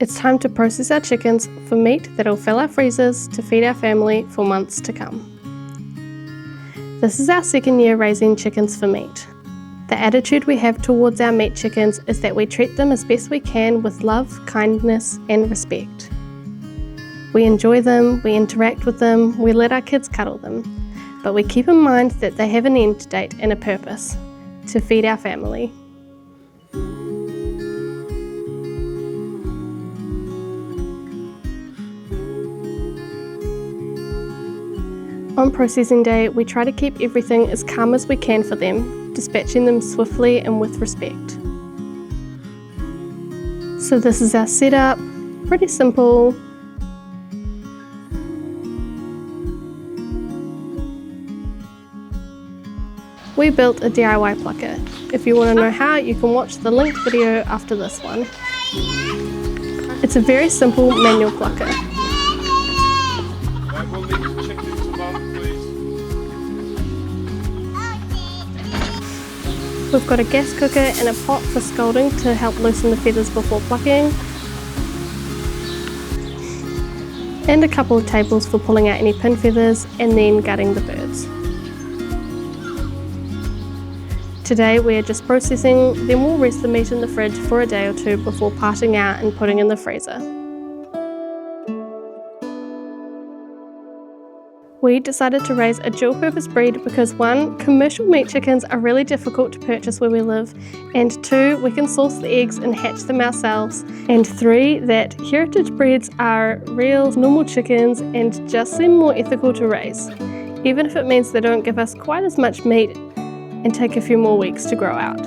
It's time to process our chickens for meat that'll fill our freezers to feed our family for months to come. This is our second year raising chickens for meat. The attitude we have towards our meat chickens is that we treat them as best we can with love, kindness, and respect. We enjoy them, we interact with them, we let our kids cuddle them, but we keep in mind that they have an end date and a purpose: to feed our family. On processing day, we try to keep everything as calm as we can for them, dispatching them swiftly and with respect. So this is our setup, pretty simple. We built a DIY plucker. If you want to know how, you can watch the linked video after this one. It's a very simple manual plucker. We've got a gas cooker and a pot for scalding to help loosen the feathers before plucking, and a couple of tables for pulling out any pin feathers and then gutting the birds. Today we are just processing, then we'll rest the meat in the fridge for a day or two before parting out and putting in the freezer. We decided to raise a dual-purpose breed because 1, commercial meat chickens are really difficult to purchase where we live, and 2, we can source the eggs and hatch them ourselves, and 3, that heritage breeds are real, normal chickens and just seem more ethical to raise, even if it means they don't give us quite as much meat and take a few more weeks to grow out.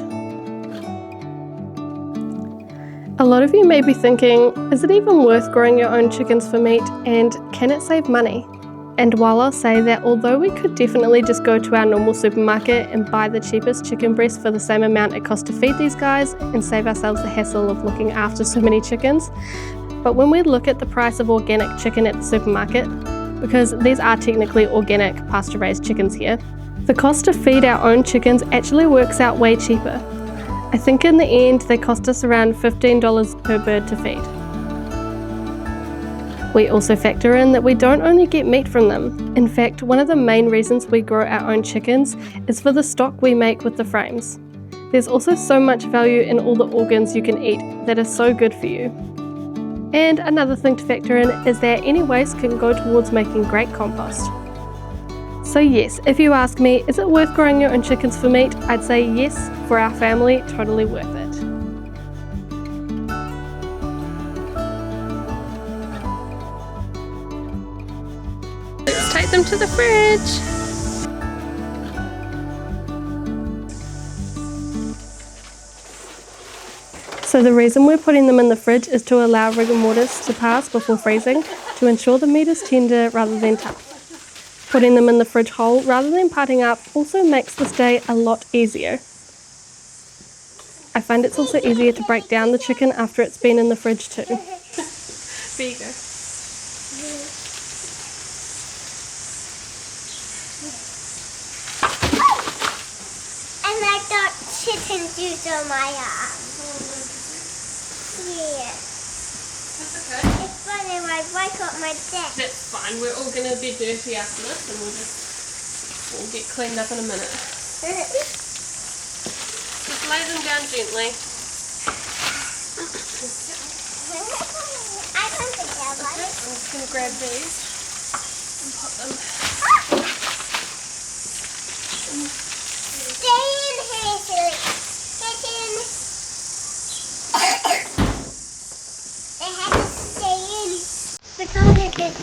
A lot of you may be thinking, is it even worth growing your own chickens for meat, and can it save money? And while I'll say that although we could definitely just go to our normal supermarket and buy the cheapest chicken breast for the same amount it costs to feed these guys and save ourselves the hassle of looking after so many chickens, but when we look at the price of organic chicken at the supermarket, because these are technically organic pasture-raised chickens here, the cost to feed our own chickens actually works out way cheaper. I think in the end they cost us around $15 per bird to feed. We also factor in that we don't only get meat from them. In fact, one of the main reasons we grow our own chickens is for the stock we make with the frames. There's also so much value in all the organs you can eat that are so good for you. And another thing to factor in is that any waste can go towards making great compost. So yes, if you ask me, is it worth growing your own chickens for meat? I'd say yes, for our family, totally worth it. Let's take them to the fridge. So the reason we're putting them in the fridge is to allow rigor mortis to pass before freezing, to ensure the meat is tender rather than tough. Putting them in the fridge whole rather than parting up also makes this day a lot easier. I find it's also easier to break down the chicken after it's been in the fridge too. There you go. And I got chicken juice on my arm. Yeah. That's okay. It's funny, my bike got my desk. That's fine, we're all going to be dirty after this and we'll get cleaned up in a minute. Just lay them down gently. I want to get one. I'm just going to grab these and put them. Stay in here, Silly. Get in. They have to stay in. Because of this.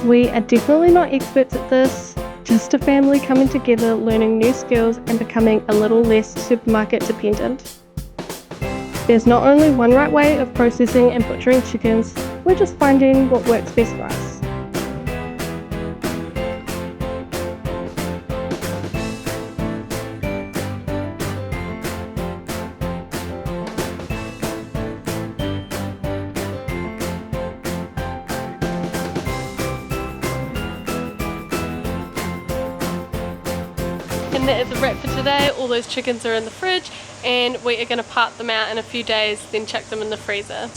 We are definitely not experts at this, just a family coming together, learning new skills and becoming a little less supermarket dependent. There's not only one right way of processing and butchering chickens, we're just finding what works best for us. And that is a wrap for today. All those chickens are in the fridge and we are going to part them out in a few days, then chuck them in the freezer.